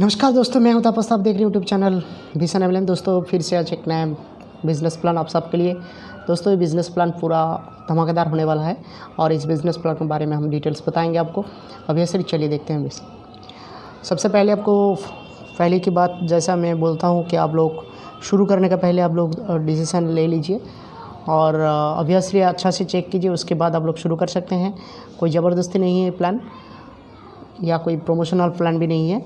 नमस्कार दोस्तों, मैं हूं तापस। आप देख रहे हैं यूट्यूब चैनल विजन एवलम। दोस्तों फिर से आज एक नया बिज़नेस प्लान आप सबके लिए। दोस्तों ये बिज़नेस प्लान पूरा धमाकेदार होने वाला है और इस बिज़नेस प्लान के बारे में हम डिटेल्स बताएंगे आपको। अब ये चलिए देखते हैं। सबसे पहले आपको पहले की बात, जैसा मैं बोलता हूँ कि आप लोग शुरू करने का पहले आप लोग डिसीज़न ले लीजिए और ऑब्वियसली अच्छा से चेक कीजिए, उसके बाद आप लोग शुरू कर सकते हैं। कोई ज़बरदस्ती नहीं है प्लान या कोई प्रमोशनल प्लान भी नहीं है,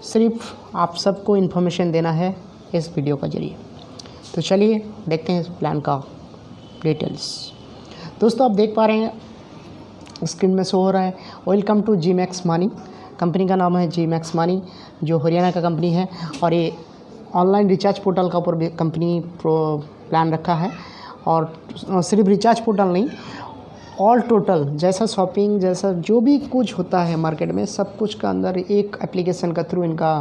सिर्फ आप सबको इन्फॉर्मेशन देना है इस वीडियो का जरिए। तो चलिए देखते हैं इस प्लान का डिटेल्स। दोस्तों आप देख पा रहे हैं स्क्रीन में शो हो रहा है, welcome to G Max Money. Company का नाम है जी मैक्स मनी, जो हरियाणा का कंपनी है और ये ऑनलाइन रिचार्ज पोर्टल का ऊपर भी कंपनी प्लान रखा है। और सिर्फ रिचार्ज पोर्टल नहीं, ऑल टोटल जैसा शॉपिंग, जैसा जो भी कुछ होता है मार्केट में, सब कुछ का अंदर एक एप्लीकेशन का थ्रू इनका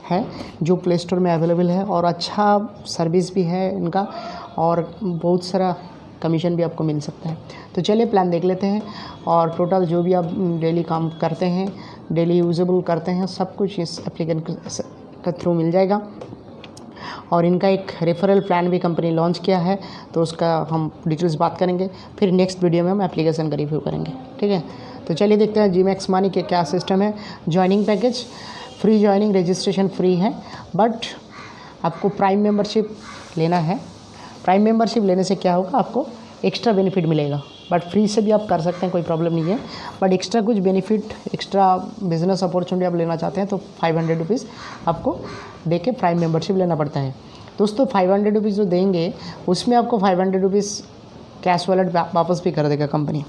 है जो प्ले स्टोर में अवेलेबल है। और अच्छा सर्विस भी है इनका और बहुत सारा कमीशन भी आपको मिल सकता है। तो चलिए प्लान देख लेते हैं और टोटल जो भी आप डेली काम करते हैं, डेली यूजेबल करते हैं, सब कुछ इस एप्लीकेशन का थ्रू मिल जाएगा। और इनका एक रेफरल प्लान भी कंपनी लॉन्च किया है, तो उसका हम डिटेल्स बात करेंगे। फिर नेक्स्ट वीडियो में हम एप्लीकेशन का रिव्यू करेंगे, ठीक है। तो चलिए देखते हैं जी मैक्स मनी के क्या सिस्टम है। Joining package, free joining, registration free है, बट आपको प्राइम मेंबरशिप लेना है। प्राइम मेंबरशिप लेने से क्या होगा, आपको एक्स्ट्रा बेनिफिट मिलेगा। बट फ्री से भी आप कर सकते हैं, कोई प्रॉब्लम नहीं है। बट एक्स्ट्रा कुछ बेनिफिट, एक्स्ट्रा बिजनेस अपॉर्चुनिटी आप लेना चाहते हैं तो 500 रुपीज़ आपको दे के प्राइम मेंबरशिप लेना पड़ता है। दोस्तों 500 रुपीज़ जो देंगे उसमें आपको 500 रुपीज़ कैश वॉलेट वापस भी कर देगा कंपनी।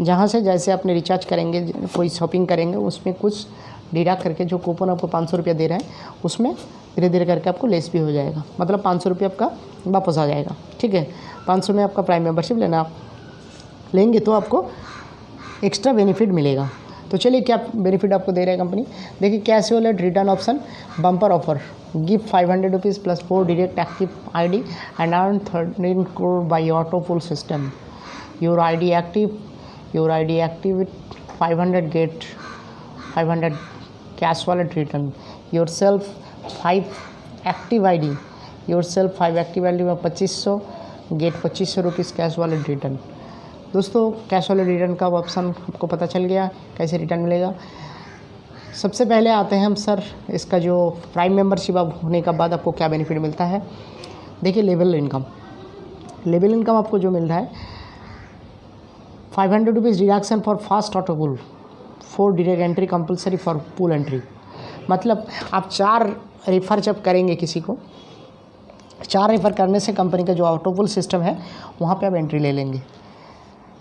जहाँ से जैसे आपने रिचार्ज करेंगे, कोई शॉपिंग करेंगे, उसमें कुछ डिडक्ट करके जो कूपन आपको 500 रुपया दे रहे हैं उसमें धीरे धीरे करके आपको लेस भी हो जाएगा। मतलब 500 रुपये आपका वापस आ जाएगा, ठीक है। 500 में आपका प्राइम मेंबरशिप लेंगे तो आपको एक्स्ट्रा बेनिफिट मिलेगा। तो चलिए क्या बेनिफिट आपको दे रहा है कंपनी, देखिए। Cash wallet return option, bumper offer, give 500 rupees plus 4 direct active ID and earn 13 crore by auto pool system. Your ID active with 500 get 500 cash wallet return. Your self 5 active ID में 2500 get 2500 rupees cash wallet return. दोस्तों cash wallet return का option आपको पता चल गया, कैसे return मिलेगा। सबसे पहले आते हैं हम सर, इसका जो प्राइम मेंबरशिप अब होने के बाद आपको क्या बेनिफिट मिलता है। देखिए लेवल इनकम आपको जो मिल रहा है, 500 rupees deduction for fast auto pool, 4 direct entry compulsory for pool entry. मतलब आप 4 रेफ़र जब करेंगे किसी को, 4 रेफ़र करने से कंपनी का जो ऑटो पुल सिस्टम है वहाँ पे आप एंट्री ले लेंगे।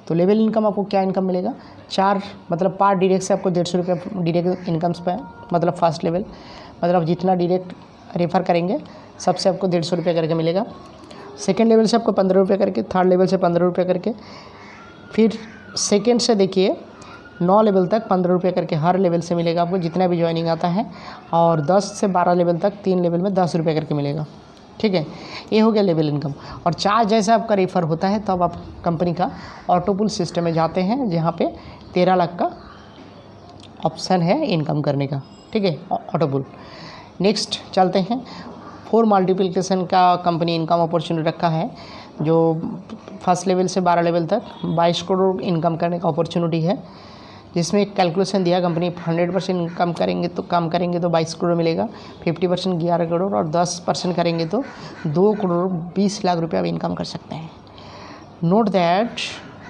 तो लेवल इनकम आपको क्या इनकम मिलेगा, 4 मतलब पार डायरेक्ट से आपको 150 रुपये डायरेक्ट इनकम्स पे, मतलब फर्स्ट लेवल, मतलब आप जितना डायरेक्ट रेफ़र करेंगे सबसे आपको 150 रुपये करके मिलेगा। सेकेंड लेवल से आपको 15 रुपये करके, थर्ड लेवल से 15 रुपये करके, फिर सेकेंड से देखिए 9 लेवल तक 15 रुपये करके हर लेवल से मिलेगा आपको, जितना भी ज्वाइनिंग आता है। और 10 से 12 लेवल तक 3 लेवल में 10 रुपये करके मिलेगा, ठीक है। ये हो गया लेवल इनकम। और 4 जैसा आपका रेफ़र होता है तब आप कंपनी का ऑटो पुल सिस्टम में जाते हैं, जहाँ पे 13 लाख का ऑप्शन है इनकम करने का, ठीक है, ऑटो पुल। नेक्स्ट चलते हैं, 4 मल्टीप्लिकेशन का कंपनी इनकम अपॉर्चुनिटी रखा है, जो फर्स्ट लेवल से 12 लेवल तक 22 करोड़ इनकम करने का अपॉर्चुनिटी है। जिसमें एक कैलकुलेशन दिया कंपनी, 100% कम करेंगे तो 22 करोड़ मिलेगा, 50% 11 करोड़ और 10% करेंगे तो 2 करोड़ 20 लाख रुपये आप इनकम कर सकते हैं। Note that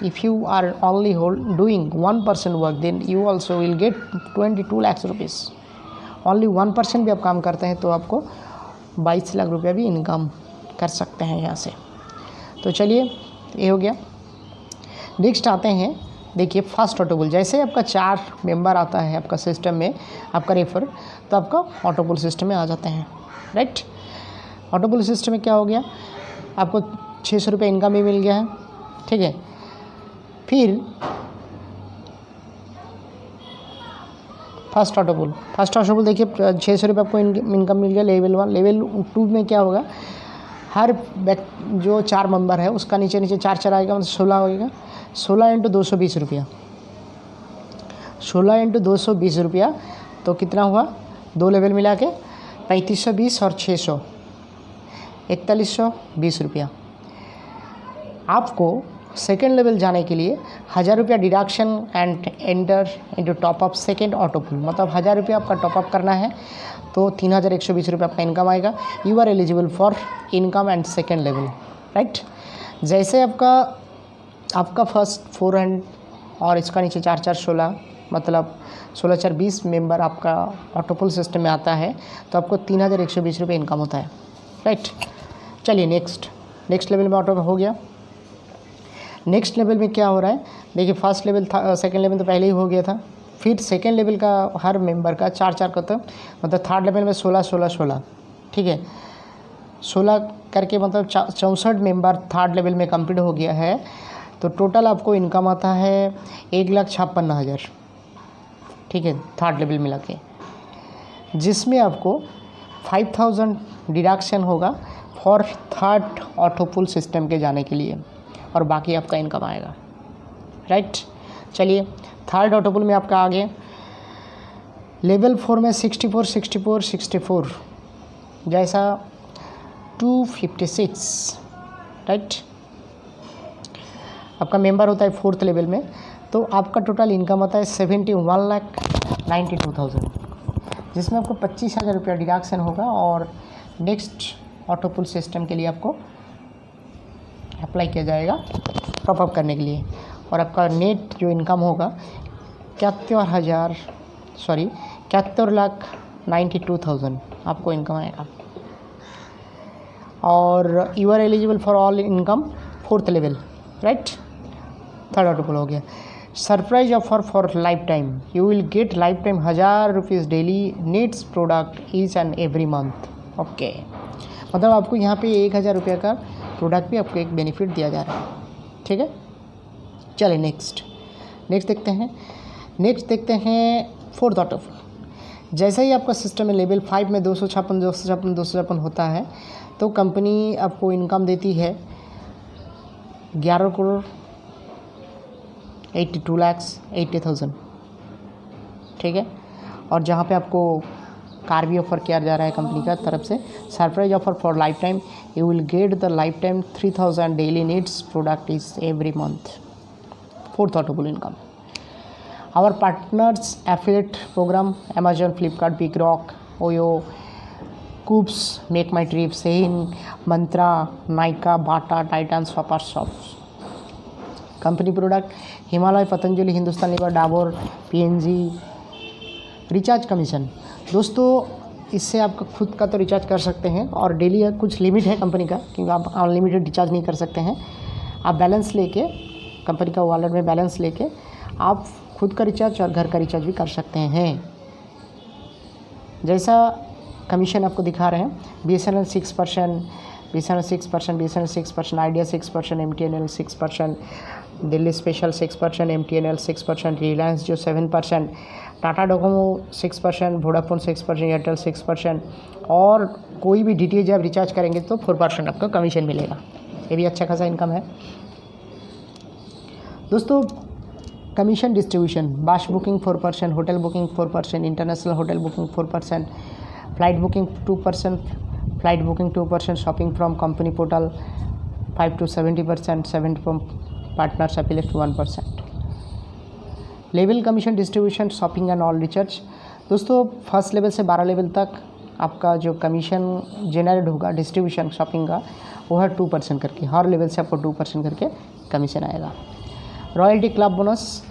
if you are only doing 1% work, then you also will get 22 lakh rupees. Only 1% भी आप काम करते हैं तो आपको 22 लाख रुपया भी इनकम कर सकते हैं यहाँ से। तो चलिए ये हो गया। नेक्स्ट आते हैं, देखिए फास्ट ऑटो पुल। जैसे आपका 4 मेंबर आता है आपका सिस्टम में, आपका रेफर, तो आपका ऑटो पुल सिस्टम में आ जाते हैं, राइट। ऑटो पुल सिस्टम में क्या हो गया, आपको 600 रुपये इनकम भी मिल गया है, ठीक है। फिर फर्स्ट ऑटो पुल देखिए 600 रुपये आपको इनकम मिल गया लेवल 1। लेवल 2 में क्या होगा, हर जो 4 मेंबर है उसका नीचे 4 आएगा, मतलब 16 होगा। 16 × 220 रुपया, 16 × 220 रुपया तो कितना हुआ, 2 लेवल मिला के 3520 और 600, 4120 रुपया। आपको सेकेंड लेवल जाने के लिए 1000 रुपया deduction and enter into top up second auto pull, मतलब 1000 रुपया आपका टॉपअप करना है तो 3120 रुपये आपका इनकम आएगा। You are eligible for income and second level, right. जैसे आपका फर्स्ट 400 और इसका नीचे 4 4 16, मतलब 16 4 20 मेंबर आपका ऑटो पुल सिस्टम में आता है तो आपको 3120 रुपये इनकम होता है, राइट। चलिए नेक्स्ट लेवल में ऑटो हो गया। नेक्स्ट लेवल में क्या हो रहा है, देखिए फर्स्ट लेवल था, सेकेंड लेवल तो पहले ही हो गया था, फिर सेकेंड लेवल का हर मेंबर का 4 4 करता, मतलब थर्ड लेवल में 16 16 16, ठीक है, 16 करके मतलब 64 मेंबर थर्ड लेवल में कंप्लीट हो गया है। तो टोटल आपको इनकम आता है 1,56,000, ठीक है, थर्ड लेवल मिला के, जिसमें आपको 5000 डिडक्शन होगा for third auto pool system के जाने के लिए, और बाकी आपका इनकम आएगा, राइट। चलिए थर्ड ऑटो पुल में आपका आगे लेवल 4 में 64 64 64 जैसा 256, राइट। आपका मेंबर होता है फोर्थ लेवल में, तो आपका टोटल इनकम आता है 71,92,000, जिसमें आपको 25,000 रुपया डिडक्शन होगा और नेक्स्ट ऑटो पुल सिस्टम के लिए आपको अप्लाई किया जाएगा टॉपअप करने के लिए, और आपका नेट जो इनकम होगा 71,92,000 आपको इनकम आएगा। और you are eligible for all income fourth level, right. Third auto pull हो गया। Surprise offer for life time, you will get life time 1000 rupees daily needs product each and every month, okay, मतलब आपको यहाँ पे 1000 रुपये का product भी आपको एक बेनिफिट दिया जा रहा है, ठीक है। चलिए नेक्स्ट देखते हैं फोर्थ ऑटो पुल। जैसा ही आपका सिस्टम में लेवल 5 में 256 होता है तो कंपनी आपको इनकम देती है 11,82,80,000, ठीक है। और जहाँ पे आपको कार भी ऑफर किया जा रहा है कंपनी का तरफ से, surprise offer for life time, you will get the life time 3000 daily needs product is every month, fourth auto pull income. Our partners affiliate program Amazon, Flipkart, big rock, OYO, coops, make my trip, सेन, Myntra, Nykaa, Bata, Titan, shopper shops. Company product Himalaya, Patanjali, Hindustan Lever, Dabur, PNG. Recharge commission, दोस्तों इससे आपका खुद का तो recharge कर सकते हैं और डेली कुछ लिमिट है कंपनी का, क्योंकि आप अनलिमिटेड रिचार्ज नहीं कर सकते हैं। आप बैलेंस लेके, कंपनी का वॉलेट में बैलेंस लेके आप खुद का रिचार्ज और घर का रिचार्ज भी कर सकते हैं। जैसा कमीशन आपको दिखा रहे हैं, BSNL 6%, idea 6%, MTNL 6%, Delhi special 6%, MTNL 6%, Reliance जो 7%, टाटा डोकोमो 6%, वोडाफोन 6%, एयरटेल 6%, और कोई भी DTH आप रिचार्ज करेंगे तो 4% आपका कमीशन मिलेगा। ये भी अच्छा खासा इनकम है। दोस्तों कमीशन डिस्ट्रीब्यूशन, बस booking 4%, hotel booking 4%, international hotel booking 4%, flight booking 2%, shopping from company portal 5 to 70%, 70 from partners affiliate 1%। Level commission distribution, shopping and all recharge. दोस्तों फर्स्ट लेवल से 12 लेवल तक आपका जो कमीशन जनरेट होगा distribution shopping का, वो है 2% करके, हर लेवल से आपको 2% करके कमीशन आएगा। Royalty club bonus,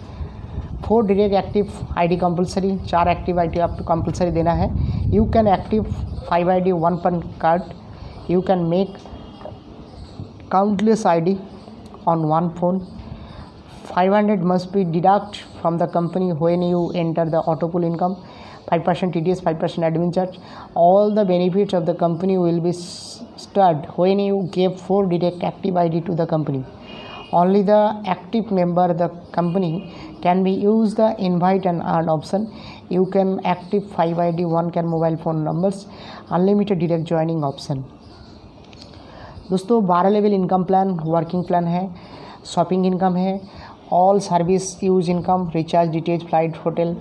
4 direct active ID compulsory, 4 active ID आपको कंपलसरी देना है। यू कैन एक्टिव 5 ID 1 पर card, you can make countless ID on one phone. 500 must be deduct from the company when you enter the auto pool income. 5% TDS, 5% admin charge. All the benefits of the company will be stirred when you give 4 direct active ID to the company. Only the active member the company can be use the invite and earn option. You can active 5 ID, 1 can mobile phone numbers, unlimited direct joining option. दोस्तों 12 level income plan working plan है, shopping income है all service use income, recharge, DTH, flight, hotel,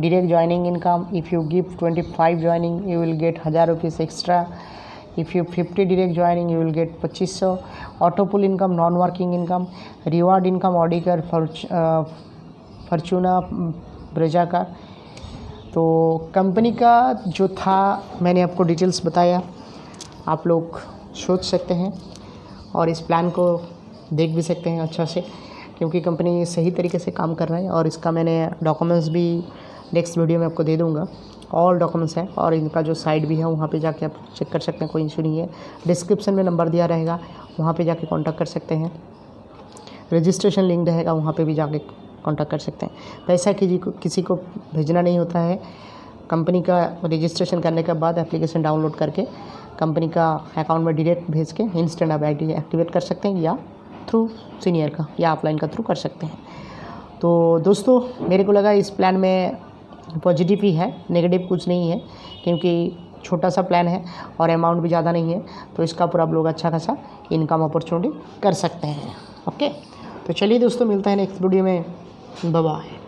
direct joining income. If you give 25 joining, you will get 1000 rupees extra. If you 50 direct joining, you will get 2500. Auto pull income, non working income, reward income, Audiker, Fortuna, Brezza का। तो company का जो था मैंने आपको details बताया, आप लोग सोच सकते हैं और इस प्लान को देख भी सकते हैं अच्छा से, क्योंकि कंपनी सही तरीके से काम कर रहा है। और इसका मैंने डॉक्यूमेंट्स भी नेक्स्ट वीडियो में आपको दे दूंगा, ऑल डॉक्यूमेंट्स हैं। और इनका जो साइट भी है वहाँ पे जाके आप चेक कर सकते हैं, कोई इशू नहीं है। डिस्क्रिप्शन में नंबर दिया रहेगा, वहाँ पे जाके कांटेक्ट कर सकते हैं। रजिस्ट्रेशन लिंक रहेगा, वहाँ पे भी जाके कांटेक्ट कर सकते हैं। पैसा किसी को भेजना नहीं होता है। कंपनी का रजिस्ट्रेशन करने के बाद एप्लीकेशन डाउनलोड करके कंपनी का अकाउंट में डायरेक्ट भेज के इंस्टेंट आप ID एक्टिवेट कर सकते हैं, या थ्रू सीनियर का या ऑफलाइन का थ्रू कर सकते हैं। तो दोस्तों मेरे को लगा इस प्लान में पॉजिटिव ही है, नेगेटिव कुछ नहीं है, क्योंकि छोटा सा प्लान है और अमाउंट भी ज़्यादा नहीं है। तो इसका पूरा आप लोग अच्छा खासा इनकम अपॉर्चुनिटी कर सकते हैं। ओके, तो चलिए दोस्तों मिलते हैं नेक्स्ट वीडियो में। Bye bye.